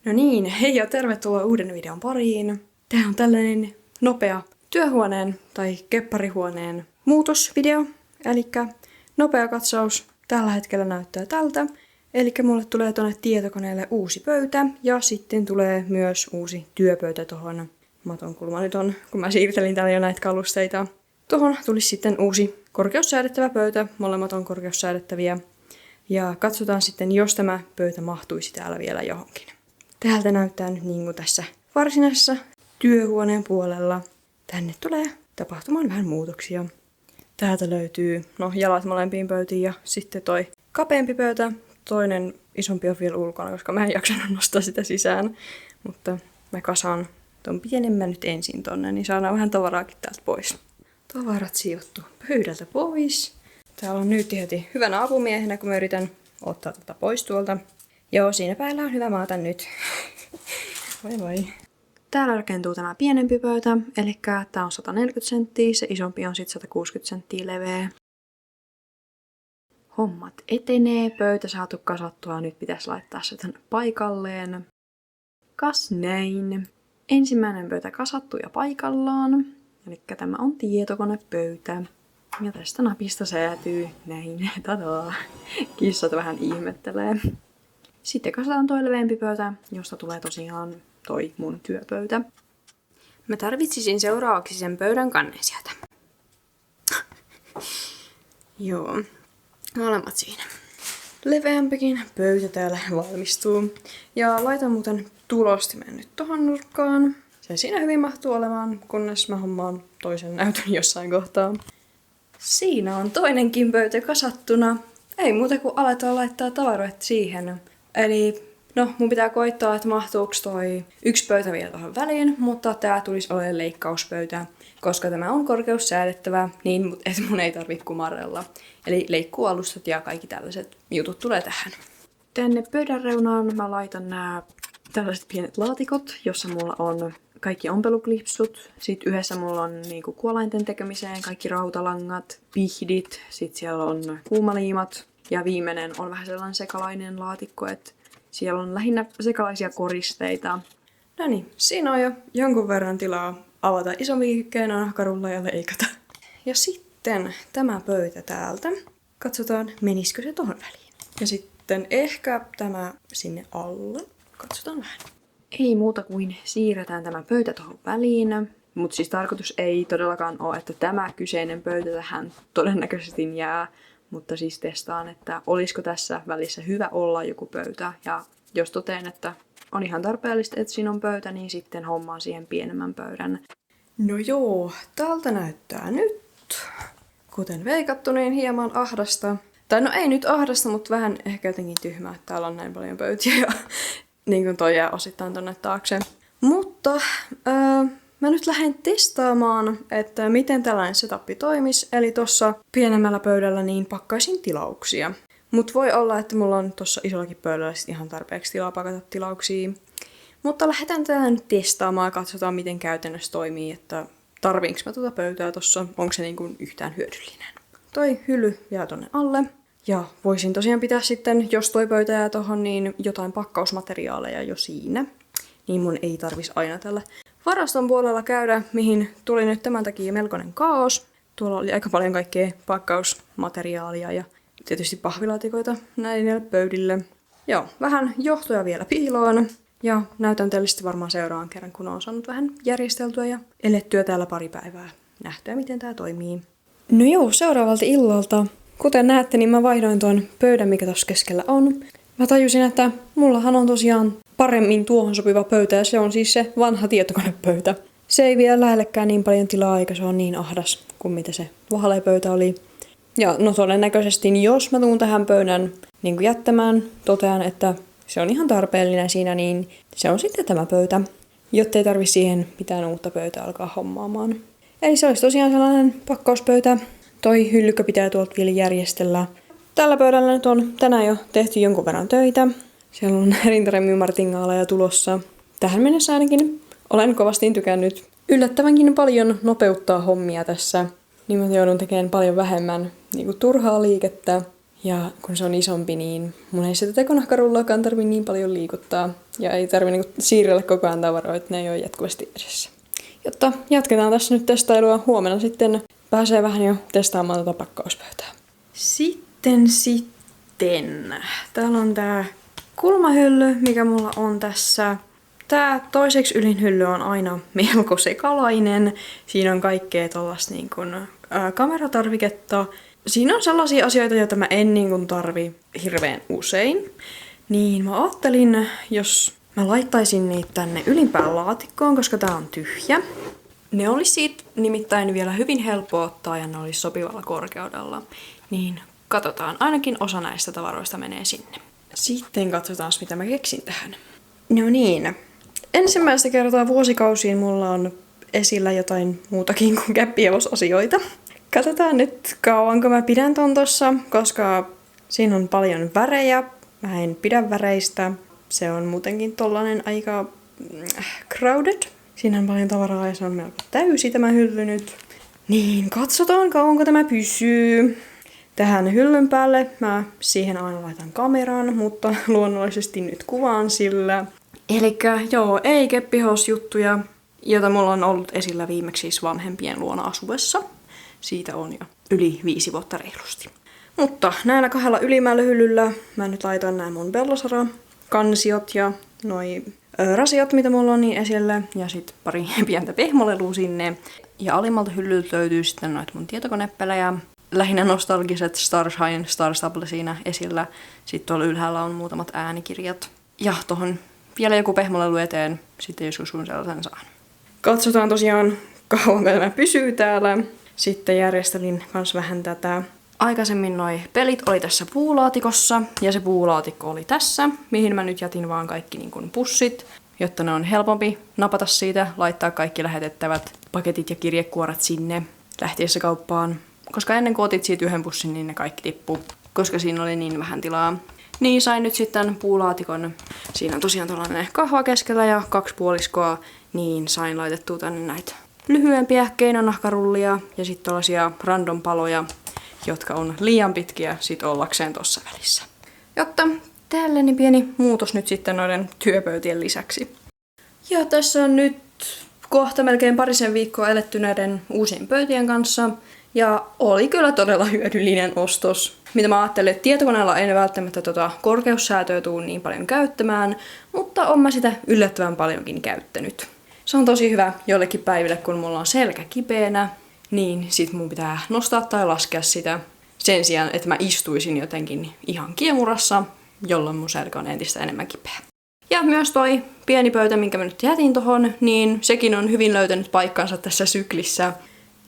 No niin, hei ja tervetuloa uuden videon pariin. Tää on tällainen nopea työhuoneen tai kepparihuoneen muutosvideo. Elikkä nopea katsaus tällä hetkellä näyttää tältä. Elikkä mulle tulee tonne tietokoneelle uusi pöytä ja sitten tulee myös uusi työpöytä tohon maton kulma nyt on, kun mä siirtelin täällä jo näitä kalusteita. Tuohon tulisi sitten uusi korkeussäädettävä pöytä, molemmat on korkeussäädettäviä. Ja katsotaan sitten, jos tämä pöytä mahtuisi täällä vielä johonkin. Täältä näyttää nyt niin kuin tässä varsinaisessa työhuoneen puolella. Tänne tulee tapahtumaan vähän muutoksia. Täältä löytyy jalat molempiin pöytiin ja sitten toi kapeampi pöytä. Toinen isompi on vielä ulkona, koska mä en jaksanut nostaa sitä sisään. Mutta mä kasaan ton pienemmän nyt ensin tonne, niin saadaan vähän tavaraakin täältä pois. Tavarat sijoittuu pöydältä pois. Täällä on nyt heti hyvänä apumiehenä, kun mä yritän ottaa tätä pois tuolta. Joo, siinä päällä on hyvä maata nyt. Voi. Täällä rakentuu tämä pienempi pöytä, eli tää on 140 senttiä, se isompi on sitten 160 senttiä leveä. Hommat etenee, pöytä saatu kasattua, nyt pitäisi laittaa se tänne paikalleen. Kas näin. Ensimmäinen pöytä kasattu ja paikallaan, eli tämä on tietokonepöytä. Ja tästä napista säätyy näin. Tadaa. Kissat vähän ihmettelee. Sitten kasataan toi leveämpi pöytä, josta tulee tosiaan toi mun työpöytä. Mä tarvitsisin seuraavaksi sen pöydän kannen sieltä. Joo, molemmat siinä. Leveämpikin pöytä täällä valmistuu. Ja laitan muuten tulostimen nyt tohon nurkkaan. Se siinä hyvin mahtuu olemaan, kunnes mä hommaan toisen näytön jossain kohtaa. Siinä on toinenkin pöytä kasattuna. Ei muuta kuin aletaan laittaa tavaroita siihen. Eli mun pitää koittaa, että mahtuuko toi yksi pöytä vielä tuohon väliin, mutta tää tulisi olemaan leikkauspöytä, koska tämä on korkeussäädettävä, niin että mun ei tarvitse kumarrella. Eli leikkuualustat ja kaikki tällaiset jutut tulee tähän. Tänne pöydän reunaan mä laitan nämä tällaiset pienet laatikot, jossa mulla on kaikki ompeluklipsut. Sitten yhdessä mulla on niinku kuolainten tekemiseen kaikki rautalangat, pihdit, sitten siellä on kuumaliimat. Ja viimeinen on vähän sellainen sekalainen laatikko, että siellä on lähinnä sekalaisia koristeita. No niin, siinä on jo jonkun verran tilaa avata isompikin nahkarulla ja leikata. Ja sitten tämä pöytä täältä. Katsotaan, menisikö se tohon väliin. Ja sitten ehkä tämä sinne alle. Katsotaan vähän. Ei muuta kuin siirretään tämä pöytä tuohon väliin. Mutta siis tarkoitus ei todellakaan ole, että tämä kyseinen pöytä tähän todennäköisesti jää. Mutta siis testaan, että olisiko tässä välissä hyvä olla joku pöytä. Ja jos totean, että on ihan tarpeellista, että siinä on pöytä, niin sitten hommaan siihen pienemmän pöydän. No joo, tältä näyttää nyt. Kuten veikattu, niin hieman ahdasta. Tai no ei nyt ahdasta, mutta vähän ehkä jotenkin tyhmää, että täällä on näin paljon pöytiä ja niin kuin toi jää osittain tonne taakse. Mutta mä nyt lähden testaamaan, että miten tällainen setappi toimisi. Eli tossa pienemmällä pöydällä niin pakkaisin tilauksia. Mut voi olla, että mulla on tossa isollakin pöydällä sit ihan tarpeeksi tilaa pakata tilauksia. Mutta lähdetään tätä nyt testaamaan ja katsotaan, miten käytännössä toimii, että tarviinko mä tuota pöytää tossa, onko se niin kuin yhtään hyödyllinen. Toi hylly jää tonne alle. Ja voisin tosiaan pitää sitten, jos toi pöytä jää tohon, niin jotain pakkausmateriaaleja jo siinä. Niin mun ei tarvis aina tällä varaston puolella käydä, mihin tuli nyt tämän takia melkoinen kaos. Tuolla oli aika paljon kaikkea pakkausmateriaalia ja tietysti pahvilaatikoita näille pöydille. Joo, vähän johtoja vielä piiloon. Ja näytän teille sitten varmaan seuraavan kerran, kun olen saanut vähän järjesteltyä ja elettyä täällä pari päivää. Nähtyä, miten tää toimii. No joo, seuraavalta illalta. Kuten näette, niin mä vaihdoin tuon pöydän, mikä tossa keskellä on. Mä tajusin, että mullahan on tosiaan paremmin tuohon sopiva pöytä, ja se on siis se vanha tietokonepöytä. Se ei vie lähellekään niin paljon tilaa, eikä se on niin ahdas kuin mitä se vaalea pöytä oli. Ja no todennäköisesti, niin jos mä tuun tähän pöydän niin kuin jättämään, totean, että se on ihan tarpeellinen siinä, niin se on sitten tämä pöytä, jotta ei tarvitse siihen mitään uutta pöytää alkaa hommaamaan. Eli se olisi tosiaan sellainen pakkauspöytä. Toi hyllykkä pitää tuolta vielä järjestellä. Tällä pöydällä nyt on tänään jo tehty jonkun verran töitä. Siellä on rintaremmin martingaaleja tulossa. Tähän mennessä ainakin olen kovasti tykännyt yllättävänkin paljon nopeuttaa hommia tässä. Niin mä joudun tekemään paljon vähemmän turhaa liikettä. Ja kun se on isompi, niin mun ei sitä tekonahkarullaakaan tarvi niin paljon liikuttaa. Ja ei tarvi niinku siirrellä koko ajan tavaroita, että ne ei ole jatkuvasti edessä. Jotta jatketaan tässä nyt testailua. Huomenna sitten pääsee vähän jo testaamaan tätä pakkauspöytää. Sitten. Täällä on tää kulmahylly, mikä mulla on tässä. Tää toiseksi ylin hylly on aina melko sekalainen. Siinä on kaikkea tollasta niin kuin kameratarviketta. Siinä on sellaisia asioita, joita mä en niin kuin tarvi hirveän usein. Niin mä ajattelin, jos mä laittaisin niitä tänne ylimpään laatikkoon, koska tää on tyhjä. Ne olisi siitä nimittäin vielä hyvin helppo ottaa ja ne olisi sopivalla korkeudella. Niin katsotaan, ainakin osa näistä tavaroista menee sinne. Sitten katsotaan, mitä mä keksin tähän. No niin. Ensimmäistä kertaa vuosikausiin mulla on esillä jotain muutakin kuin käppihevos-asioita. Katsotaan nyt kauanko mä pidän ton tossa, koska siinä on paljon värejä. Mä en pidä väreistä. Se on muutenkin tollanen aika crowded. Siinä on paljon tavaraa ja se on melko täysi tämä hylly nyt. Niin, katsotaan kauanko tämä pysyy. Tähän hyllyn päälle mä siihen aina laitan kameran, mutta luonnollisesti nyt kuvaan sillä. Elikkä joo, ei keppihevosjuttuja, jota mulla on ollut esillä viimeksi siis vanhempien luona asuessa. Siitä on jo yli 5 vuotta reilusti. Mutta näillä 2 ylimmällä hyllyllä mä nyt laitoin nämä mun Bellosara-kansiot ja noi rasiot, mitä mulla on niin esillä. Ja sit pari pientä pehmolelua sinne. Ja alimmalta hyllyltä löytyy sitten noita mun tietokonepelejä. Lähinnä nostalgiset Starshine, Star Stable siinä esillä. Sitten tuolla ylhäällä on muutamat äänikirjat. Ja tohon vielä joku pehmolelu eteen, sitten joskus kun sellaisen saan. Katsotaan tosiaan kauanko tämä pysyy täällä. Sitten järjestelin kans vähän tätä. Aikaisemmin noi pelit oli tässä puulaatikossa ja se puulaatikko oli tässä, mihin mä nyt jätin vaan kaikki niin kuin pussit, jotta ne on helpompi napata siitä, laittaa kaikki lähetettävät paketit ja kirjekuoret sinne lähtiessä kauppaan. Koska ennen kuin otit siitä yhden pussin, niin ne kaikki tippuu, koska siinä oli niin vähän tilaa. Niin sain nyt sitten puulaatikon. Siinä on tosiaan tällainen kahva keskellä ja 2 puoliskoa, niin sain laitettua tänne näitä lyhyempiä keinonahkarullia ja sitten tällaisia random paloja, jotka on liian pitkiä sit ollakseen tossa välissä. Jotta tällainen pieni muutos nyt sitten noiden työpöytien lisäksi. Ja tässä on nyt kohta melkein parisen viikkoa eletty näiden uusien pöytien kanssa. Ja oli kyllä todella hyödyllinen ostos. Mitä mä ajattelin, että tietokoneella en välttämättä korkeussäätöä tuu niin paljon käyttämään, mutta on mä sitä yllättävän paljonkin käyttänyt. Se on tosi hyvä jollekin päiville, kun mulla on selkä kipeänä, niin sit mun pitää nostaa tai laskea sitä sen sijaan, että mä istuisin jotenkin ihan kiemurassa, jolloin mun selkä on entistä enemmän kipeä. Ja myös toi pieni pöytä, minkä mä nyt jätin tohon, niin sekin on hyvin löytänyt paikkansa tässä syklissä.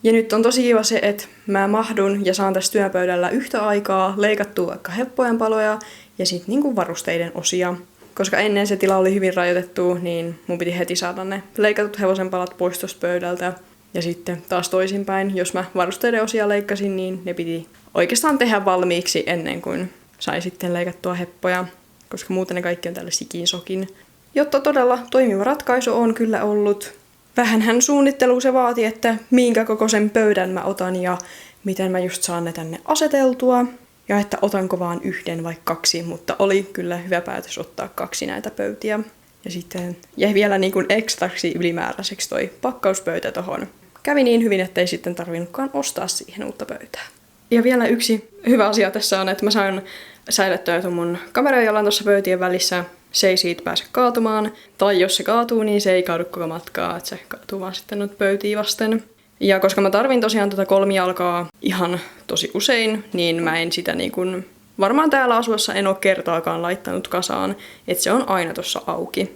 Ja nyt on tosi kiva se, että mä mahdun ja saan tässä työpöydällä yhtä aikaa leikattua vaikka heppojen paloja ja sit niinku varusteiden osia. Koska ennen se tila oli hyvin rajoitettu, niin mun piti heti saada ne leikatut hevosenpalat pois tosta pöydältä. Ja sitten taas toisinpäin, jos mä varusteiden osia leikkasin, niin ne piti oikeastaan tehdä valmiiksi ennen kuin sai sitten leikattua heppoja. Koska muuten ne kaikki on tällä sikin-sokin. Jotta todella toimiva ratkaisu on kyllä ollut. Vähänhän suunnittelu se vaati, että minkä kokoisen pöydän mä otan ja miten mä just saan ne tänne aseteltua. Ja että otanko vaan 1 vai 2, mutta oli kyllä hyvä päätös ottaa 2 näitä pöytiä. Ja sitten jäi vielä niin kuin ekstraksi ylimääräiseksi toi pakkauspöytä tohon. Kävi niin hyvin, ettei sitten tarvinnutkaan ostaa siihen uutta pöytää. Ja vielä yksi hyvä asia tässä on, että mä sain säilyttää tuon mun kamerajalan tuossa pöytien välissä. Se ei siitä pääse kaatumaan. Tai jos se kaatuu, niin se ei kaadu koko matkaa, että se kaatuu vaan sitten noita pöytiä vasten. Ja koska mä tarvin tosiaan tuota kolmijalkaa ihan tosi usein, niin mä en sitä niin kuin varmaan täällä asuessa en ole kertaakaan laittanut kasaan, että se on aina tuossa auki.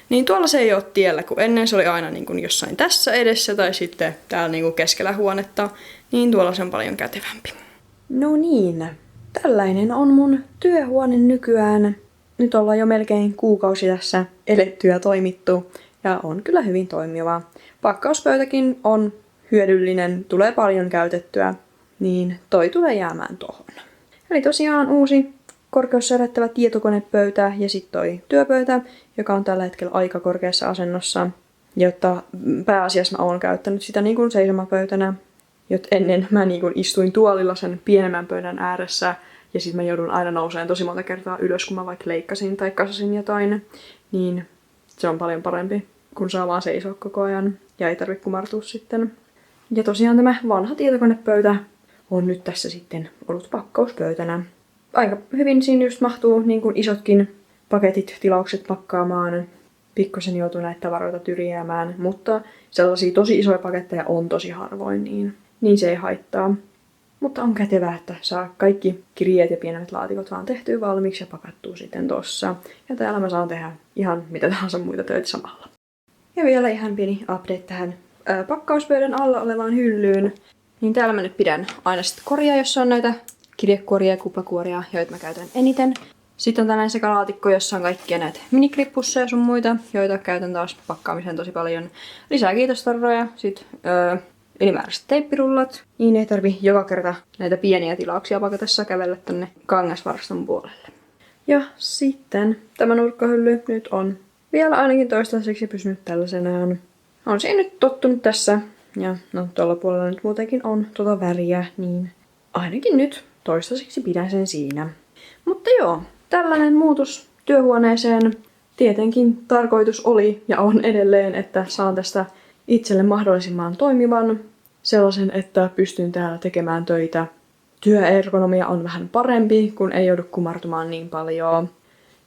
Niin tuolla se ei ole tiellä, kun ennen se oli aina niin kuin jossain tässä edessä tai sitten täällä niin kuin keskellä huonetta, niin tuolla se on paljon kätevämpi. No niin, tällainen on mun työhuone nykyään. Nyt ollaan jo melkein kuukausi tässä eletty ja toimittu ja on kyllä hyvin toimiva. Pakkauspöytäkin on hyödyllinen, tulee paljon käytettyä, niin toi tulee jäämään tohon. Eli tosiaan uusi korkeussäädettävä tietokonepöytä ja sitten toi työpöytä, joka on tällä hetkellä aika korkeassa asennossa, jotta pääasiassa mä oon käyttänyt sitä niin kuin seisomapöytänä, jotta ennen mä niin kuin istuin tuolilla sen pienemmän pöydän ääressä ja sitten mä joudun aina nouseen tosi monta kertaa ylös, kun mä vaikka leikkasin tai kasasin jotain, niin se on paljon parempi, kun saa vaan seisoa koko ajan ja ei tarvitse kumartua sitten. Ja tosiaan tämä vanha tietokonepöytä on nyt tässä sitten ollut pakkauspöytänä. Aika hyvin siinä just mahtuu niin kuin isotkin paketit, tilaukset pakkaamaan. Pikkusen joutuu näitä tavaroita tyrjäämään, mutta sellaisia tosi isoja paketteja on tosi harvoin, niin se ei haittaa. Mutta on kätevää, että saa kaikki kirjeet ja pienemmät laatikot vaan tehtyä valmiiksi ja pakattua sitten tossa. Ja täällä mä saan tehdä ihan mitä tahansa muita töitä samalla. Ja vielä ihan pieni update tähän pakkauspöydän alla olevaan hyllyyn. Niin täällä mä nyt pidän aina sitten koria, jossa on näitä kirjekuoria ja kuplakuoria, joita mä käytän eniten. Sitten on tällainen sekalaatikko, jossa on kaikkia näitä miniklippusseja sun muita, joita käytän taas pakkaamiseen tosi paljon. Lisää kiitostarroja, sitten ylimääräiset teippirullat. Niin ei tarvi joka kerta näitä pieniä tilauksia pakatessa kävellä tänne kangasvaraston puolelle. Ja sitten tämä nurkkahylly nyt on vielä ainakin toistaiseksi pysynyt tällaisenaan. On siinä nyt tottunut tässä. Ja no tuolla puolella nyt muutenkin on tuota väriä, niin ainakin nyt toistaiseksi pidän sen siinä. Mutta joo, tällainen muutos työhuoneeseen. Tietenkin tarkoitus oli ja on edelleen, että saan tästä itselle mahdollisimman toimivan. Sellaisen, että pystyn täällä tekemään töitä. Työergonomia on vähän parempi, kun ei joudu kumartumaan niin paljon.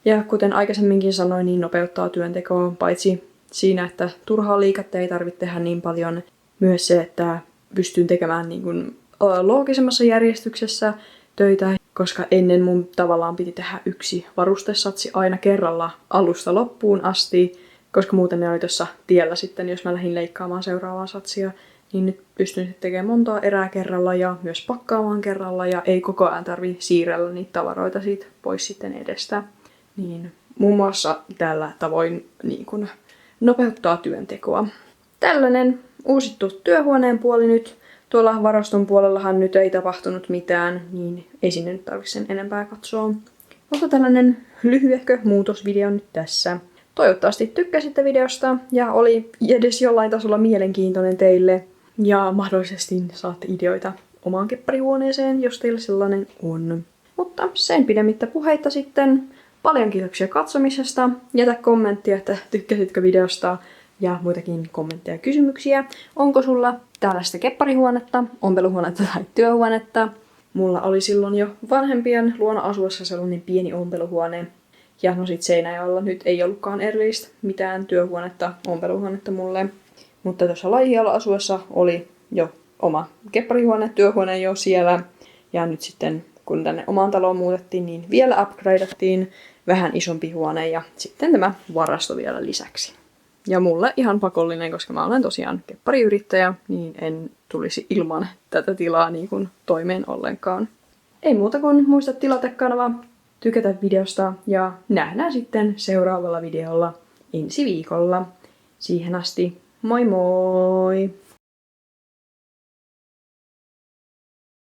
Ja kuten aikaisemminkin sanoin, niin nopeuttaa työntekoa, paitsi siinä, että turhaa liikettä ei tarvitse tehdä niin paljon. Myös se, että pystyn tekemään niin kuin loogisemmassa järjestyksessä töitä, koska ennen mun tavallaan piti tehdä yksi varustesatsi aina kerralla alusta loppuun asti, koska muuten ne oli tuossa tiellä sitten, jos mä lähdin leikkaamaan seuraavaa satsia, niin nyt pystyn tekemään montaa erää kerralla ja myös pakkaamaan kerralla ja ei koko ajan tarvi siirrellä niitä tavaroita siitä pois sitten edestä. Niin muun muassa tällä tavoin niin kun nopeuttaa työntekoa. Tällainen uusittu työhuoneen puoli nyt. Tuolla varaston puolellahan nyt ei tapahtunut mitään, niin ei sinne nyt tarvitse sen enempää katsoa. Mutta tällainen lyhyehkö muutosvideo nyt tässä. Toivottavasti tykkäsitte videosta ja oli edes jollain tasolla mielenkiintoinen teille. Ja mahdollisesti saatte ideoita omaan kepparihuoneeseen, jos teillä sellainen on. Mutta sen pidemmittä puheitta sitten. Paljon kiitoksia katsomisesta. Jätä kommenttia, että tykkäsitkö videosta ja muitakin kommentteja ja kysymyksiä. Onko sulla tällaista kepparihuonetta, ompeluhuonetta tai työhuonetta? Mulla oli silloin jo vanhempien luona asuessa sellainen pieni ompeluhuone. Ja no sit Seinäjoella nyt ei ollutkaan erillistä mitään työhuonetta, ompeluhuonetta mulle. Mutta tuossa Laihialla asuessa oli jo oma kepparihuone, työhuone jo siellä. Ja nyt sitten kun tänne omaan taloon muutettiin, niin vielä upgradeattiin vähän isompi huone ja sitten tämä varasto vielä lisäksi. Ja mulle ihan pakollinen, koska mä olen tosiaan keppariyrittäjä, niin en tulisi ilman tätä tilaa niin kuin toimeen ollenkaan. Ei muuta kuin muista tilata kanava, tykätä videosta ja nähdään sitten seuraavalla videolla ensi viikolla. Siihen asti, moi moi!